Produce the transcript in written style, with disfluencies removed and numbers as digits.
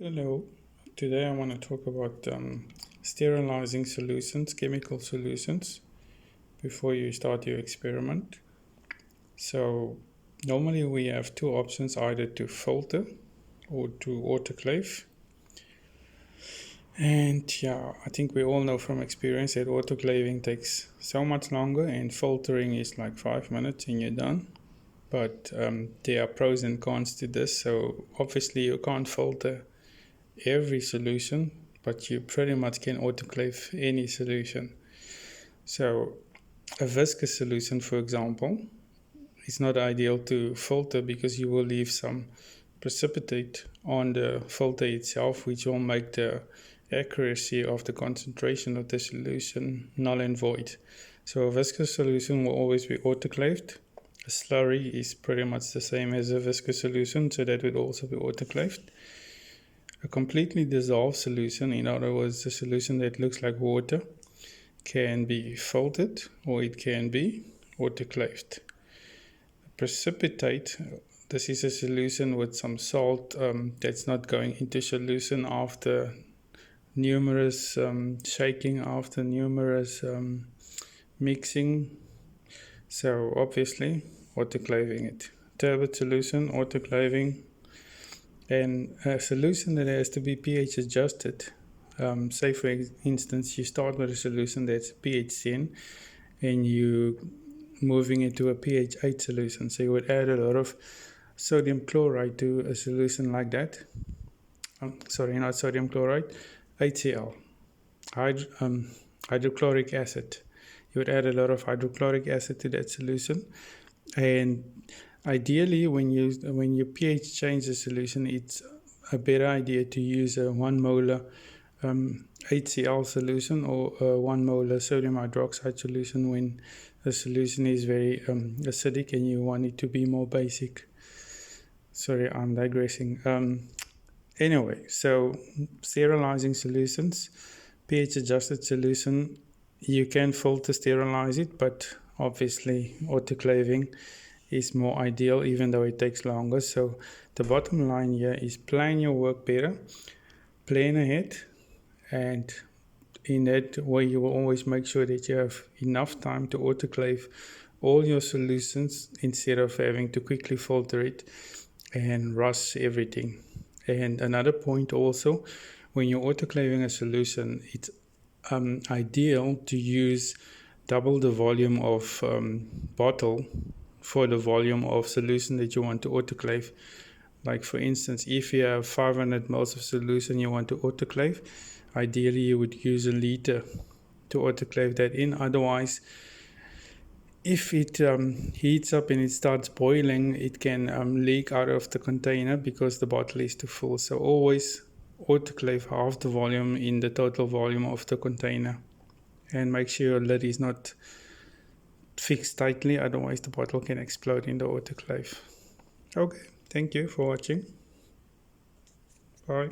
Hello, today I want to talk about sterilizing solutions, chemical solutions, before you start your experiment. So normally we have two options, either to filter or to autoclave. And yeah, I think we all know from experience that autoclaving takes so much longer and filtering is like 5 minutes and you're done. But there are pros and cons to this. So obviously you can't filter every solution, but you pretty much can autoclave any solution. So a viscous solution, for example, is not ideal to filter because you will leave some precipitate on the filter itself, which will make the accuracy of the concentration of the solution null and void. So a viscous solution will always be autoclaved. A slurry is pretty much the same as a viscous solution, so that would also be autoclaved. A completely dissolved solution, in other words, a solution that looks like water, can be filtered or it can be autoclaved. Precipitate, this is a solution with some salt that's not going into solution after numerous shaking, after numerous mixing. So obviously autoclaving it. Turbid solution, autoclaving. And a solution that has to be pH adjusted. Say for instance, you start with a solution that's pH 10 and you moving it to a pH 8 solution. So you would add a lot of sodium chloride to a solution like that. Sorry, not sodium chloride, HCl, hydrochloric acid. You would add a lot of hydrochloric acid to that solution. And ideally, when you pH change the solution, it's a better idea to use a 1 molar HCl solution or a 1 molar sodium hydroxide solution when the solution is very acidic and you want it to be more basic. Sorry, I'm digressing. Anyway, so sterilizing solutions, pH adjusted solution, you can filter sterilize it, but obviously autoclaving is more ideal, even though it takes longer. So the bottom line here is plan your work better, plan ahead, and in that way you will always make sure that you have enough time to autoclave all your solutions instead of having to quickly filter it and rush everything. And another point also, when you're autoclaving a solution, it's ideal to use double the volume of bottle for the volume of solution that you want to autoclave. Like for instance, if you have 500 ml of solution you want to autoclave, ideally you would use a liter to autoclave that in. Otherwise, if it heats up and it starts boiling, it can leak out of the container because the bottle is too full. So always autoclave half the volume in the total volume of the container, and make sure your lid is not fixed tightly, otherwise the bottle can explode in the autoclave. Okay, thank you for watching. Bye.